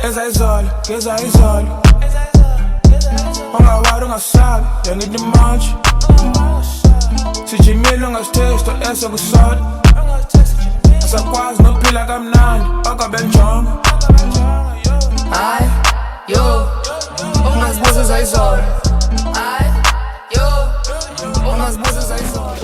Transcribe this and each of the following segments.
Ezayizolo, ngezayizolo Ungawari ungasabi, yangithi manje Sijimile ungasitesto esokusola Asakwazi nokuphila kamnandi, akabenjongo Ay, yo, ungazibuza ezayizolo Ay, yo, ungazibuza ezayizolo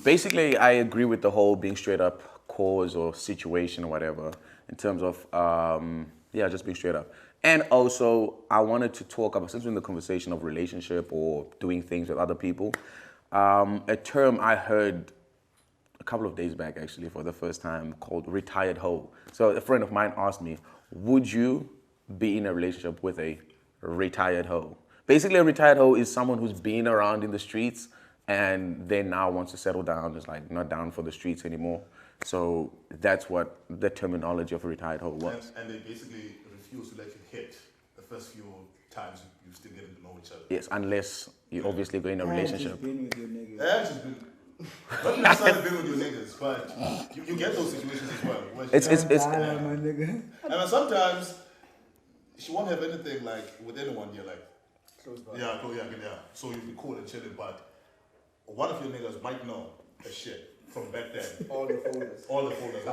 Basically, I agree with the whole being straight up cause or situation or whatever in terms of, just being straight up. And also, I wanted to talk about, since we're in the conversation of relationship or doing things with other people, a term I heard a couple of days back actually for the first time called retired hoe. So a friend of mine asked me, would you be in a relationship with a retired hoe? Basically, a retired hoe is someone who's been around in the streets and they now wants to settle down, is like not down for the streets anymore. So that's what the terminology of a retired hoe was. And they basically refuse to let you hit the first few times you still getting to know each other. Yes, unless you obviously go in a relationship. Been with your niggas. Not necessarily been with your niggas, but you get those situations as well. It's and then sometimes she won't have anything like with anyone. You're like, close by. Yeah. So you'll be cool and chilling, but one of your niggas might know the shit from back then. All the folders.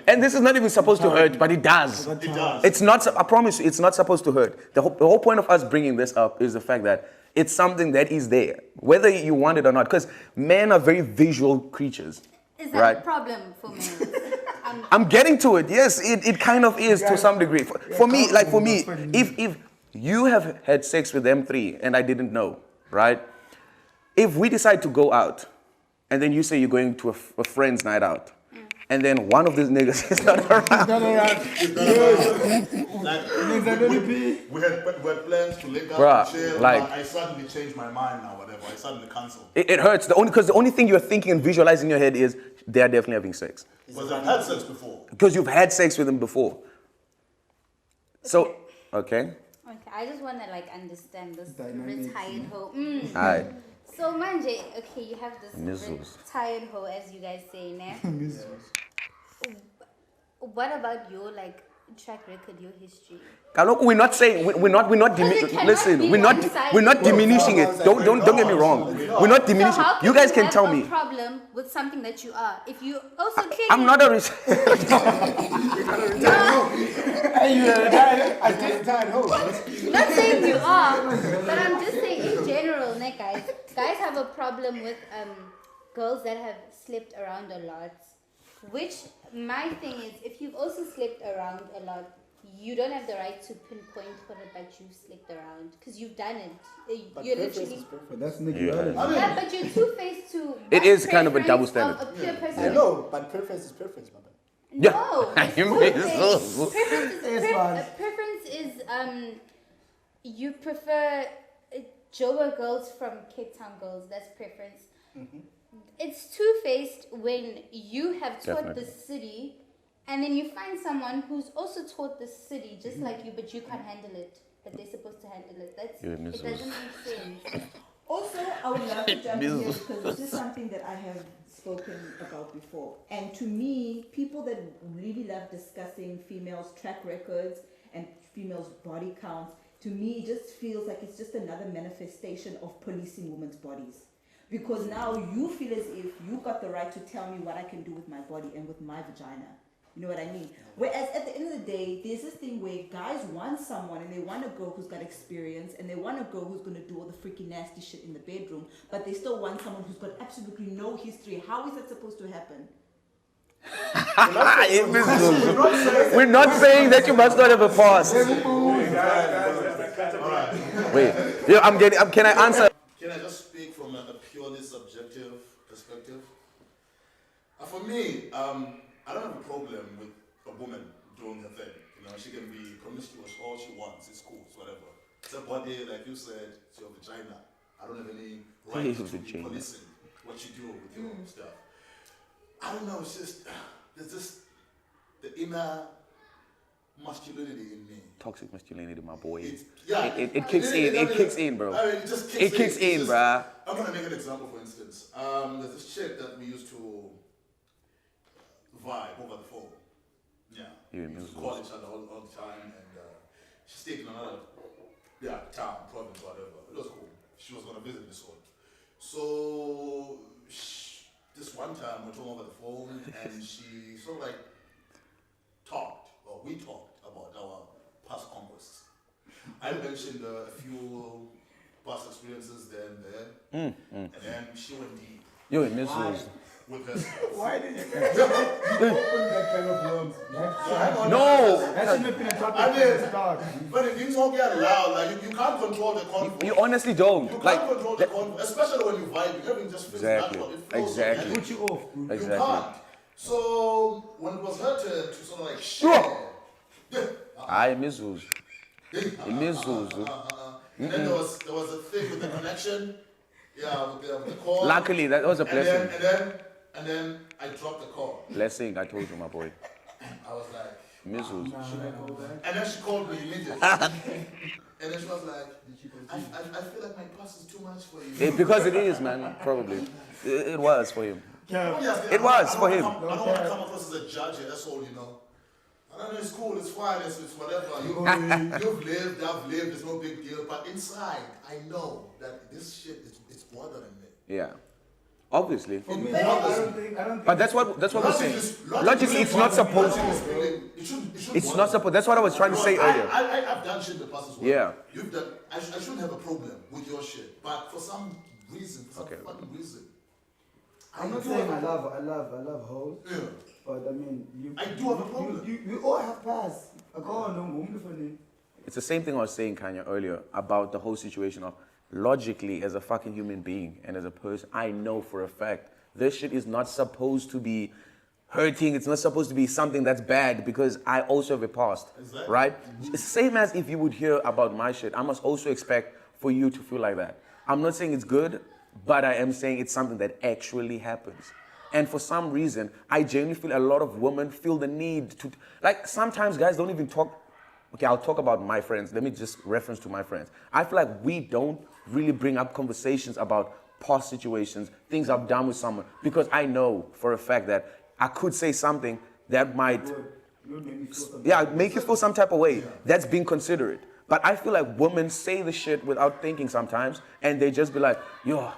And this is not even supposed to hurt, but it does. It does. It's not. I promise you, it's not supposed to hurt. The whole point of us bringing this up is the fact that it's something that is there, whether you want it or not. Because men are very visual creatures. Is that a problem for men? I'm getting to it. Yes, it kind of is to some degree. For me, if you have had sex with them three and I didn't know, right? If we decide to go out, and then you say you're going to a friend's night out, and then one of these niggas is not around. We had plans to link up Bruh, and chill, like, but I suddenly changed my mind now, whatever. I suddenly cancelled. It hurts. Because the only thing you're thinking and visualizing in your head is they're definitely having sex. Because I've had sex before. Because you've had sex with them before. So, okay. Okay, I just want to understand this retired hoe. Alright. So manje, okay, you have this retired hoe, as you guys say, ne? What about your track record, your history? We're not saying we're not listen. We're not diminishing it. Don't get me wrong. We're not diminishing. So how can you guys can tell have me. a problem with something that you are. If you also clearly I'm not a You're a retired hoe. Not saying you are, but I'm just saying in general, ne, guys. Guys have a problem with girls that have slept around a lot. Which my thing is, if you've also slept around a lot, you don't have the right to pinpoint for it that you've slept around because you've done it. You're literally. That's nigga. Yeah, but you're two-faced to. It is kind of a double standard. A pure person. I know, but preference is preference, my bad. No, Yeah. preference is you prefer Joburg girls from Cape Town girls. That's preference. Mm-hmm. It's two-faced when you have taught the city, and then you find someone who's also taught the city just like you, but you can't handle it. But they're supposed to handle it. It doesn't make sense. Also, I would love to jump in here because this is something that I have spoken about before. And to me, people that really love discussing females' track records and females' body counts, to me, it just feels like it's just another manifestation of policing women's bodies. Because now you feel as if you got the right to tell me what I can do with my body and with my vagina. You know what I mean? Whereas at the end of the day, there's this thing where guys want someone and they want a girl who's got experience and they want a girl who's going to do all the freaking nasty shit in the bedroom, but they still want someone who's got absolutely no history. How is that supposed to happen? We're not saying that you must not have a past. Wait, can I answer? Can I just speak from a purely subjective perspective? For me, I don't have a problem with a woman doing her thing. You know, she can be promiscuous all she wants. It's cool. It's whatever. It's a body, like you said, it's your vagina. I don't have any right to be policing what you do with your stuff. I don't know. It's just there's just the inner masculinity in me. Toxic masculinity, my boy. It kicks in. It kicks in, bro. I mean, it just It kicks in, It's bruh. I'm gonna make an example, for instance. There's this chick that we used to vibe over the phone. Yeah. You We used to call each other all the time, and she stayed in another town, province, whatever. It was cool. She was gonna visit this one. So this one time we talked over the phone, and she sort of like we talked about our past conquests. I mentioned a few past experiences there and there, and then she went deep Yo, it misses. with her stuff. Why did you open that kind of worms? No! That shouldn't have been a topic I from mean- the start. But if you talk out loud, like you can't control the convo. You honestly don't. You Like, can't control the convo, especially when you vibe. Everything just feels Exactly. natural. It flows Exactly. organically. Put you off, dude. You exactly. can't. So when it was her turn to sort of like share, I misses. It misses. and then there was a thing with the connection, with the call. Luckily, that was a blessing. And then I dropped the call. Blessing, I told you, my boy. I was like, Misses. Should I go back? and then she called me immediately. And then she was like, I feel like my past is too much for you. Because it is, man. Probably. It was for him. Yeah. It was for him. I don't want to come across as a judge here, that's all, you know. I don't know, it's cool, it's fine, it's whatever. You've lived, I've lived, it's no big deal. But inside, I know that this shit it's bothering me. Yeah. Obviously. For me, I don't think. But that's what we're saying. Logically, it's not supposed to. It shouldn't It's bother not me. supposed. That's what I was trying to say earlier. I've done shit in the past as well. Yeah. You've done. I shouldn't have a problem with your shit, but for some reason, Okay. fucking reason, I'm not do saying have I a- love hoes, Yeah. but I mean, I do have a problem. We all have past. Go on, no, wonderfully. It's the same thing I was saying, Kanye, earlier about the whole situation of logically, as a fucking human being and as a person, I know for a fact this shit is not supposed to be hurting. It's not supposed to be something that's bad because I also have a past, Exactly. right? Same as if you would hear about my shit, I must also expect for you to feel like that. I'm not saying it's good, but I am saying it's something that actually happens. And for some reason, I genuinely feel a lot of women feel the need to, like sometimes guys don't even talk. Okay, I'll talk about my friends. Let me just reference to my friends. I feel like we don't really bring up conversations about past situations, things I've done with someone, because I know for a fact that I could say something that might, make you feel some type of way. That's being considerate. But I feel like women say the shit without thinking sometimes, and they just be like, yo,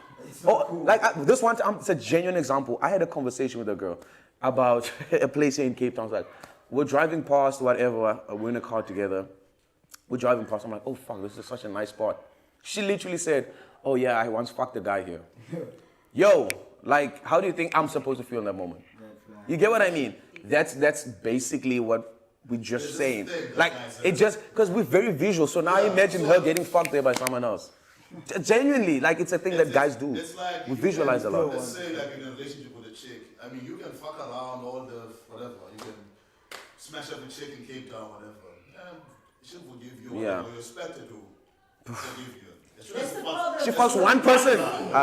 this one time, it's a genuine example. I had a conversation with a girl about a place here in Cape Town. I was like, we're driving past whatever, we're in a car together. We're driving past, I'm like, oh fuck, this is such a nice spot. She literally said, oh yeah, I once fucked a guy here. Yo, like, how do you think I'm supposed to feel in that moment? You get what I mean? That's basically what we're just saying. Like, it just, because we're very visual, so now imagine her getting fucked there by someone else. Genuinely, like, it's a thing that guys do. It's like We you visualize a can, lot. Let's say like in a relationship with a chick. I mean, you can fuck around all the whatever. You can smash up a chick in Cape Town, whatever. Yeah, she'll forgive you. Yeah. Whatever you expect her to forgive you. That's the problem. She fucks one person,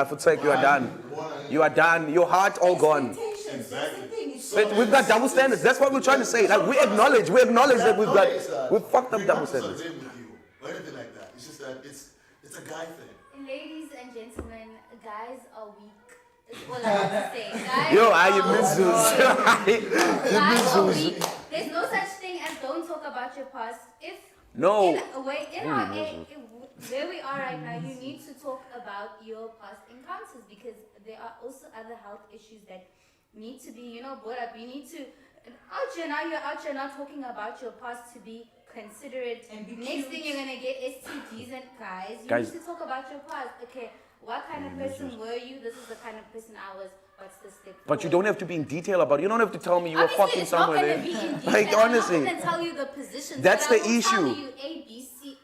for sake, you are done. You are done. Your heart all gone. Expectations, that's the thing. It's But we've got double standards. That's what we're trying to say. Like, we acknowledge that we've fucked up double standards. With you or anything like that. It's just that it's a guy thing. Ladies and gentlemen, guys are weak. Is all I have to say. Guys Yo, are guys are weak. There's no such thing as don't talk about your past. If No. where we are right now, you need to talk about your past encounters because there are also other health issues that need to be, brought up. You need to you're out here not talking about your past to be considerate. And be Next cute. thing you're gonna get STDs and guys. You Guys. need to talk about your past. Okay, what kind of person were you? This is the kind of person I was. What's the step But you forward? don't have to be in detail about it. You don't have to tell me you were Obviously, fucking it's not somewhere gonna there. be in detail. Like, honestly. I'm not gonna tell you the positions. That's but I the will tell issue. you A, B, C.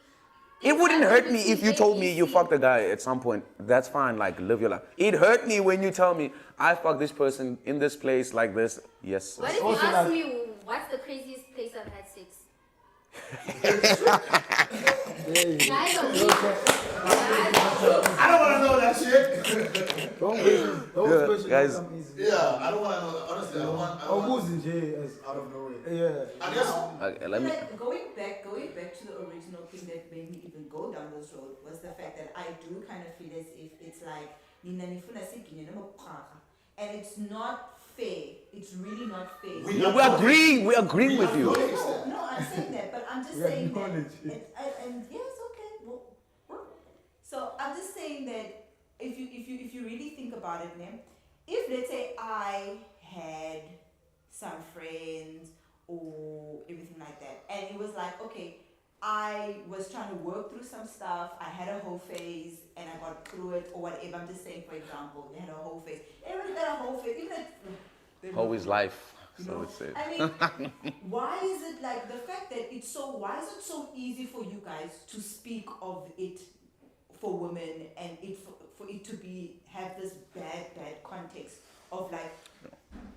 It wouldn't It's hurt me between if you A, told B, me you C. fucked a guy at some point. That's fine, like, live your life. It hurt me when you tell me, I fucked this person in this place like this. Yes, sir. What if you Also ask like- me what's the craziest place I've had sex? Guys are weak. Guys are weak. I don't want to know that shit. shit. Those questions guys. come easy. Yeah, I don't want to know. Honestly, I don't want. Out of nowhere. Yeah. I guess. Okay, let me. Like going back to the original thing that made me even go down this road was the fact that I do kind of feel as if it's like and it's not fair. It's really not fair. We agree. We're agreeing with you. No, I'm saying that, but I'm just saying that. And yes, okay. Well, so I'm just saying that if you really think about it, man, if let's say I had some friends or everything like that, and it was like, okay, I was trying to work through some stuff, I had a whole phase and I got through it or whatever. I'm just saying, for example, they had a whole phase. Everybody got a whole phase, even if Whole is life. you So know, it's it. I mean, why is it like the fact that it's so? Why is it so easy for you guys to speak of it for women and it for it to be have this bad context of like,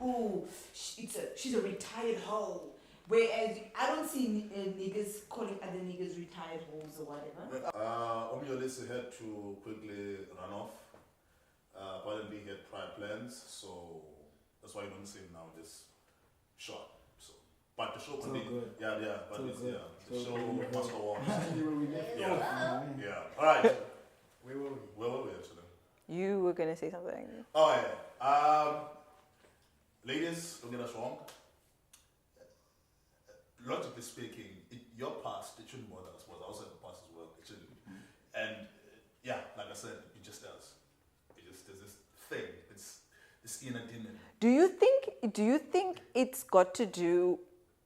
oh, she's a retired hoe. Whereas I don't see niggas calling other niggas retired hoes or whatever. Omiolisi had to quickly run off. Apparently he had prior plans, so that's why you don't see him now just short. So, but the show continued. Yeah, but it's, the show must go on. Yeah. All right. Where were we actually? You were gonna say something. Oh yeah. Ladies, don't get us wrong. Logically speaking, your past, it shouldn't bother us, but outside the past as well, it shouldn't. And yeah, like I said, it just does. There's this thing, it's this inner demon. Do you think it's got to do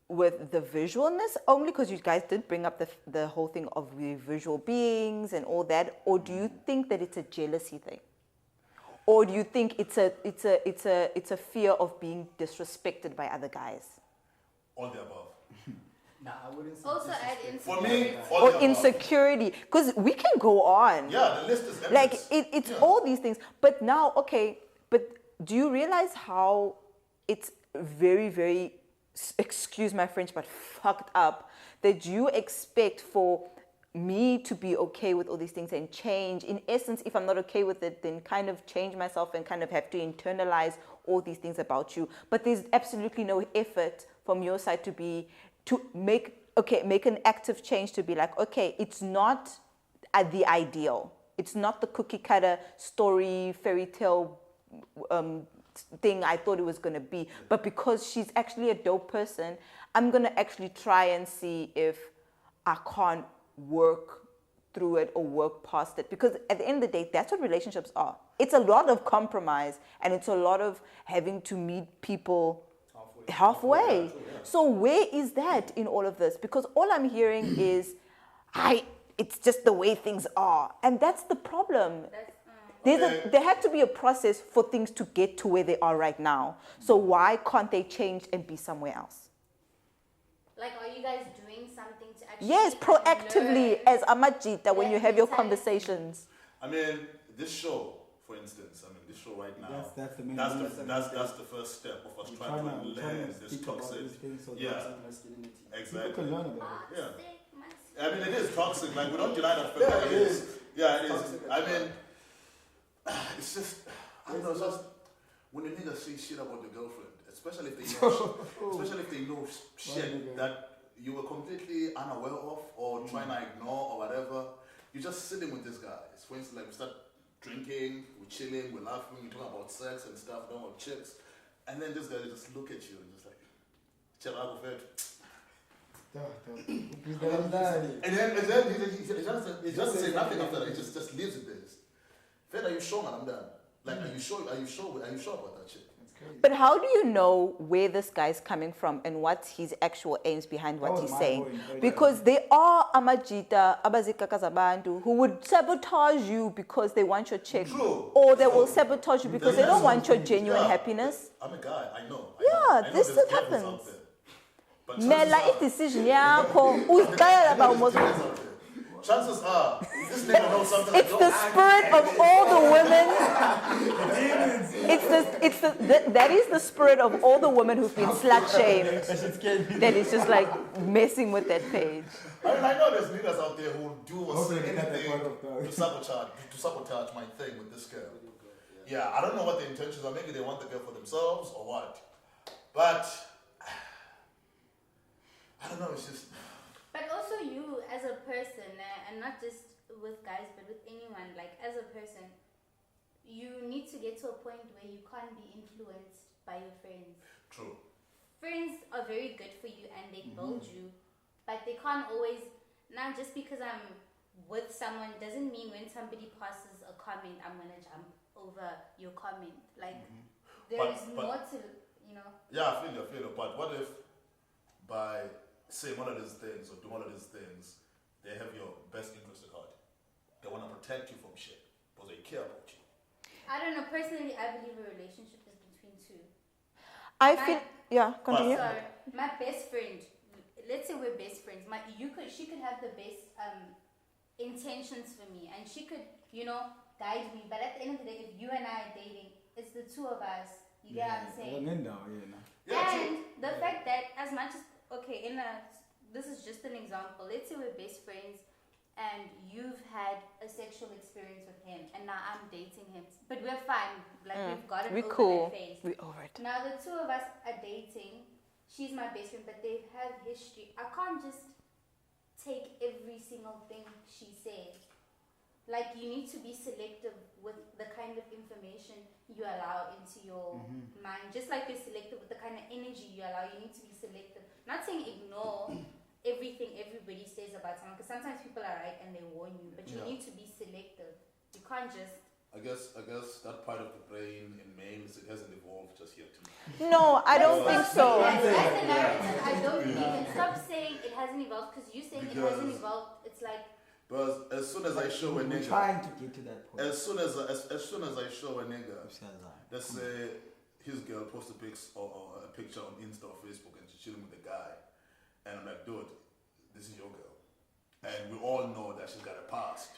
with the visualness only because you guys did bring up the whole thing of the visual beings and all that, or do you think that it's a jealousy thing? Or do you think it's a fear of being disrespected by other guys? All the above. Nah, I wouldn't say Also add For me, all Or the above. insecurity, because we can go on. Yeah, the list is endless. Like it's all these things. But now, okay, but do you realize how it's very, very, excuse my French, but fucked up that you expect for me to be okay with all these things and change? In essence, if I'm not okay with it, then kind of change myself and kind of have to internalize all these things about you. But there's absolutely no effort from your side to make an active change to be like, okay, it's not the ideal. It's not the cookie cutter story, fairy tale thing I thought it was going to be. But because she's actually a dope person, I'm going to actually try and see if I can't work through it or work past it. Because at the end of the day, that's what relationships are. It's a lot of compromise and it's a lot of having to meet people halfway. So where is that in all of this? Because all I'm hearing is, it's just the way things are. And that's the problem. There had to be a process for things to get to where they are right now. So why can't they change and be somewhere else? Like, are you guys doing something to actually... Yes, proactively learn? as Amajita when you have your Exactly. conversations. I mean, this show, for instance, this show right now, That's the main that's reason. the first step of us trying to learn this toxic. Exactly. People can learn about it. Yeah. I mean, it is toxic. Like, we don't deny that. It is. Yeah, it is. I mean, it's just, I don't know, it's just when a nigga say shit about the girlfriend, especially if they know shit that you were completely unaware of or trying to ignore or whatever, you're just sitting with this guy. It's for instance, like, we start drinking, we're chilling, we're laughing, we talk about sex and stuff, talking about chicks, and then this guy just look at you and just like, Cherago Fed. And then he just say nothing after that. He just leaves it there. Fed, are you sure, man? I'm done. Like, are you sure about that shit? But how do you know where this guy's coming from and what's his actual aims behind what he's saying? Because there are Amajita, Abazikakazabantu who would sabotage you because they want your check. True. Or they will sabotage you because they don't want your genuine happiness. I'm a guy, I know. Yeah, this there's shit devils happens. out there. But Mela chances are- idecision yakho uzixelela uba there's devils out there. chances are this nigga knows something. It's the spirit of all the women. That is the spirit of all the women who've been slut shamed. That is just like messing with that page. I know there's niggas out there who do or Hopefully say they got that anything part of the- to sabotage my thing with this girl. Yeah, I don't know what the intentions are. Maybe they want the girl for themselves or what. But I don't know. It's just. But also you as a person, and not just with guys, but with anyone, like as a person, you need to get to a point where you can't be influenced by your friends. True. Friends are very good for you and they build you, but they can't always. Now, just because I'm with someone doesn't mean when somebody passes a comment, I'm gonna jump over your comment. Like there is more to, you know. Yeah, I feel you. But what if by saying one of these things or doing one of these things, they have your best interest at heart? They want to protect you from shit because they care about you. I don't know. Personally, I believe a relationship is between two. I feel, yeah, continue. So my best friend, let's say we're best friends. She could have the best intentions for me, and she could, you know, guide me. But at the end of the day, if you and I are dating, it's the two of us. You get what I'm saying? And the fact that as much as this is just an example. Let's say we're best friends, and you've had a sexual experience with him, and now I'm dating him, but we're fine. Like we've gotten over cool. that phase. We're over it. Now the two of us are dating. She's my best friend, but they have history. I can't just take every single thing she says. Like, you need to be selective with the kind of information you allow into your mind. Just like you're selective with the kind of energy you allow, you need to be selective. Not saying ignore everything everybody says about someone, because sometimes people are right and they warn you, but you need to be selective. You can't just... I guess that part of the brain in males, it hasn't evolved just yet. No, I don't think so. That's the narrative I don't believe in. Stop saying it hasn't evolved, because you saying it hasn't evolved, it's like... But as soon as I show a We're nigga, trying to get to that point. as soon as I show a nigga, let's say his girl posts a picture on Insta or Facebook and she's chilling with a guy, and I'm like, dude, this is your girl, and we all know that she's got a past,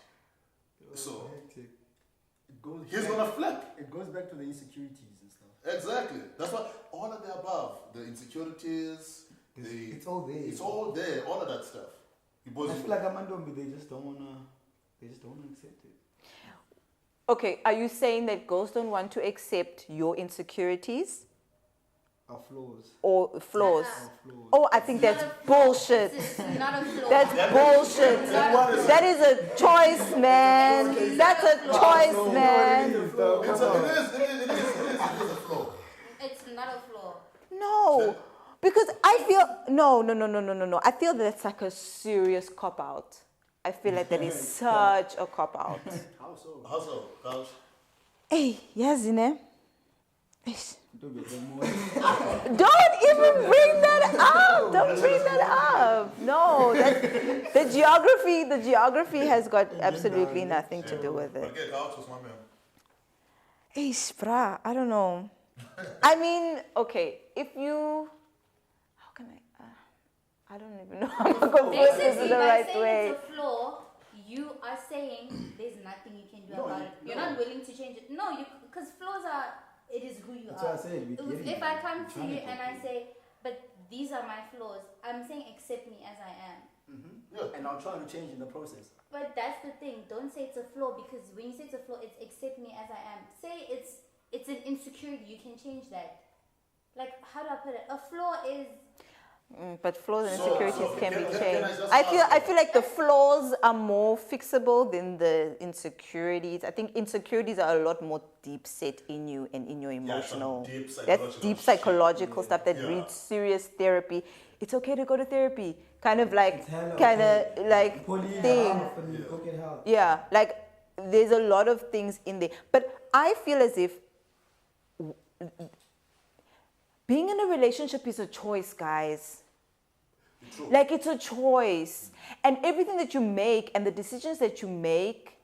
so he's gonna flip. It goes back to the insecurities and stuff. Exactly. That's what all of the above, the insecurities, It's all there. it's all there, all of that stuff. I feel like Amandombi, they just don't wanna accept it. Okay, are you saying that girls don't want to accept your insecurities Our flaws. or flaws? Our flaws. Oh, I think that's bullshit. It's not a flaw. That's bullshit. That is a choice, man. That's a choice, man. It is a flaw. It's not a flaw. No, because I feel no. I feel that's like a serious cop out. I feel like that is such a cop out. How so? How so? Coach? Hey, yes, ne? Don't be the more. Don't even bring that up. Don't bring that up. No, the geography has got absolutely nothing to do with it. Okay, Coach was my man. Hey, brah, I don't know. I mean, okay, if you, how can I don't even know how to go this Basically, the by right saying way. it's a flaw, you are saying there's nothing you can do about it. You're not willing to change it. No, because flaws are, it is who you That's are. what I said. If I come to you and I say, but these are my flaws, I'm saying accept me as I am. And I'll try to change in the process. But that's the thing. Don't say it's a flaw, because when you say it's a flaw, it's accept me as I am. Say it's an insecurity. You can change that. Like, how do I put it? A flaw is... But flaws and So insecurities can be can I changed. just I feel like the flaws are more fixable than the insecurities. I think insecurities are a lot more deep set in you and in your emotional. deep That's deep psychological psychological stuff that Yeah. needs serious therapy. It's okay to go to therapy. Kind of like It's hella thing. Help. Yeah, like there's a lot of things in there. But I feel as if being in a relationship is a choice, guys. True. Like, it's a choice. And everything that you make and the decisions that you make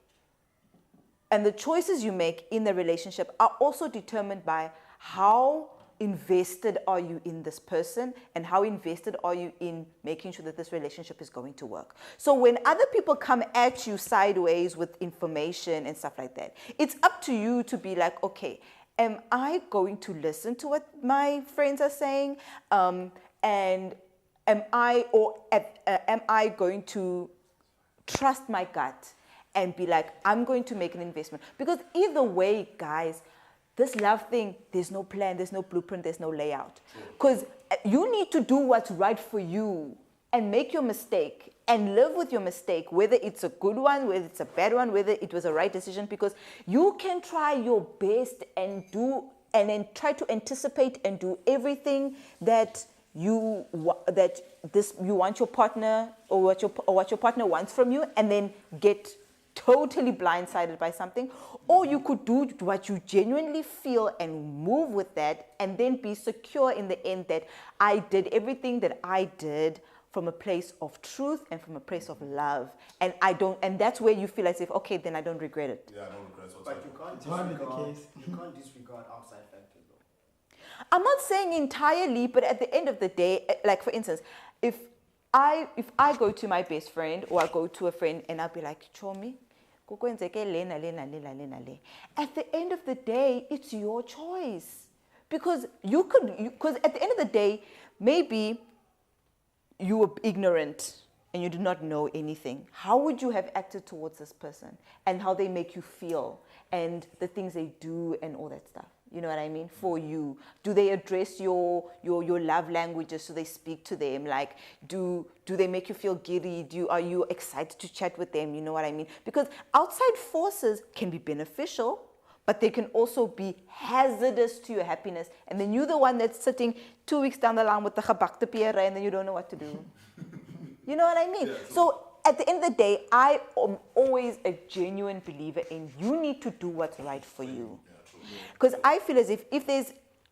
and the choices you make in the relationship are also determined by how invested are you in this person, and how invested are you in making sure that this relationship is going to work. So when other people come at you sideways with information and stuff like that, it's up to you to be like, okay, am I going to listen to what my friends are saying, and am I going to trust my gut and be like, I'm going to make an investment? Because either way, guys, this love thing, there's no plan, there's no blueprint, there's no layout. Because you need to do what's right for you and make your mistake and live with your mistake, whether it's a good one, whether it's a bad one, whether it was a right decision, because you can try your best and then try to anticipate and do everything that you want your partner, or what your partner wants from you, and then get totally blindsided by something. Or you could do what you genuinely feel and move with that, and then be secure in the end that I did everything that I did from a place of truth and from a place of love, and that's where you feel as if, okay, then I don't regret it. Yeah, no regrets But whatsoever. you can't disregard outside factors though. I'm not saying entirely, but at the end of the day, like for instance, if I go to my best friend, or I go to a friend and I'll be like, Chomi, at the end of the day, it's your choice. Because because at the end of the day, maybe you were ignorant and you did not know anything. How would you have acted towards this person, and how they make you feel, and the things they do and all that stuff? You know what I mean? For you, do they address your love languages? So they speak to them. Like, do they make you feel giddy? Are you excited to chat with them? You know what I mean? Because outside forces can be beneficial, but they can also be hazardous to your happiness. And then you're the one that's sitting 2 weeks down the line with the gebakte pere, and then you don't know what to do. You know what I mean? Yeah, so at the end of the day, I am always a genuine believer in you need to do what's right for you. Because I feel as if there's,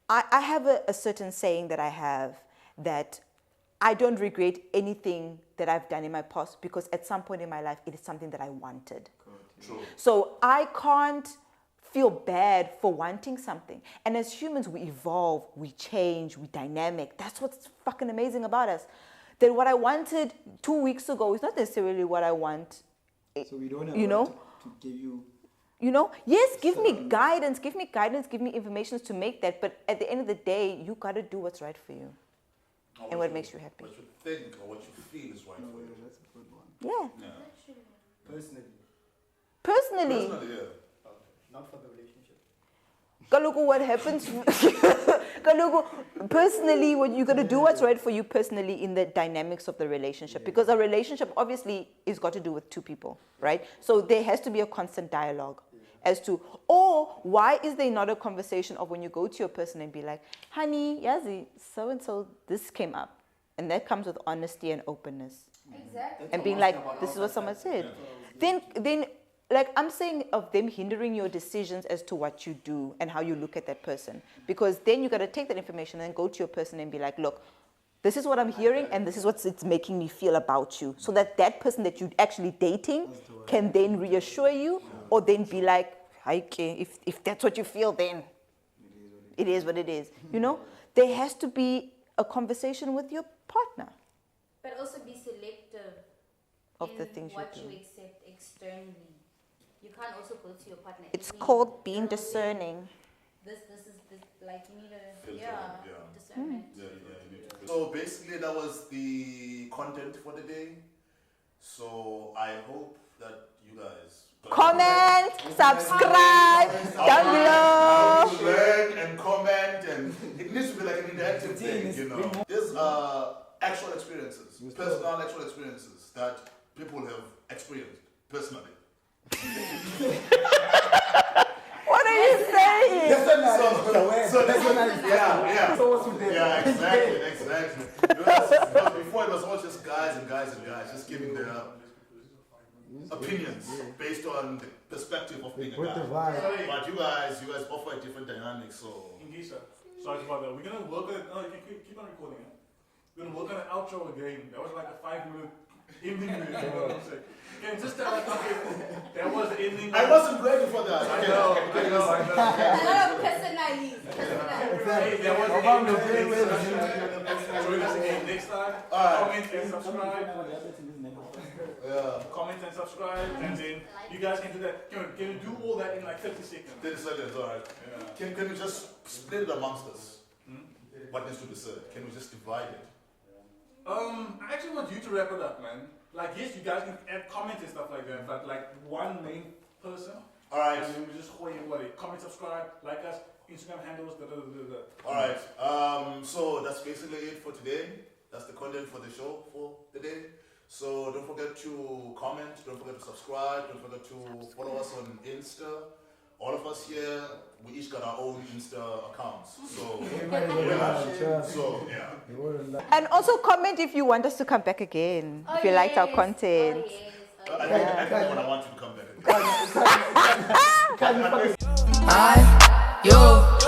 I have a certain saying that I have, that I don't regret anything that I've done in my past, because at some point in my life, it is something that I wanted. True. So I can't feel bad for wanting something. And as humans, we evolve, we change, we dynamic. That's what's fucking amazing about us. That what I wanted 2 weeks ago is not necessarily what I want. So we don't have You know? to give you. You know, yes, give me guidance, give me information to make that. But at the end of the day, you got to do what's right for you and what makes you happy. What you think or what you feel is right for you. That's a good one. Yeah. Personally, Personally, Yeah. not for the relationship. Kaloku, what happens? Kaloku, personally, what you got to do what's right for you personally in the dynamics of the relationship, because a relationship obviously is got to do with two people, right? So there has to be a constant dialogue as to, or why is there not a conversation of when you go to your person and be like, honey, Yazi, so and so, this came up, and that comes with honesty and openness, Exactly. and being like, this is what someone said. Then. Like, I'm saying of them hindering your decisions as to what you do and how you look at that person. Because then you got to take that information and go to your person and be like, look, this is what I'm hearing and this is what it's making me feel about you. So that person that you're actually dating can then reassure you, or then be like, okay, if that's what you feel, then it is what it is. You know, there has to be a conversation with your partner. But also be selective Of in the things you what do. you accept externally. You can't also go to your partner. It's every called being little thing. discerning. This like you need a Filter, discernment. Yeah, you need to. So basically, that was the content for the day. So I hope that you guys Comment, subscribe down below. learn and comment, and it needs to be like an interactive thing, you know. These are actual experiences, personal actual experiences that people have experienced personally. What are you saying? Yeah, exactly. Because before it was all just guys, just giving their opinions based on the perspective of being a guy. But you guys offer a different dynamic, so. Ingisa, sorry about that. We're gonna work on it. No, you can keep on recording it. We're gonna work on an outro again. That was like a 5-minute Evening mood, you know what I'm saying? Can you just tell us, okay, there was the evening. I wasn't ready for that. I know. A lot of personalities. Hey, there was the evening. Join us again next time. Comment and subscribe. Yeah. Comment and subscribe, and then you guys can do that. Can you do all that in like 30 seconds? 30 seconds, alright. Yeah. Can we just split it amongst us? What needs to be said? Can we just divide it? I actually want you to wrap it up, man. Like, yes, you guys can add comments and stuff like that, but like one main person. Alright. And then we just comment, subscribe, like us, Instagram handles, Alright. So that's basically it for today. That's the content for the show for today. So don't forget to comment, don't forget to subscribe, don't forget to follow us on Insta. All of us here, we each got our own Insta accounts. So, yeah. And also comment if you want us to come back again. Oh, if you liked our yes. content. Oh, yes. Oh, I yes. think when I want you to come back. Yo.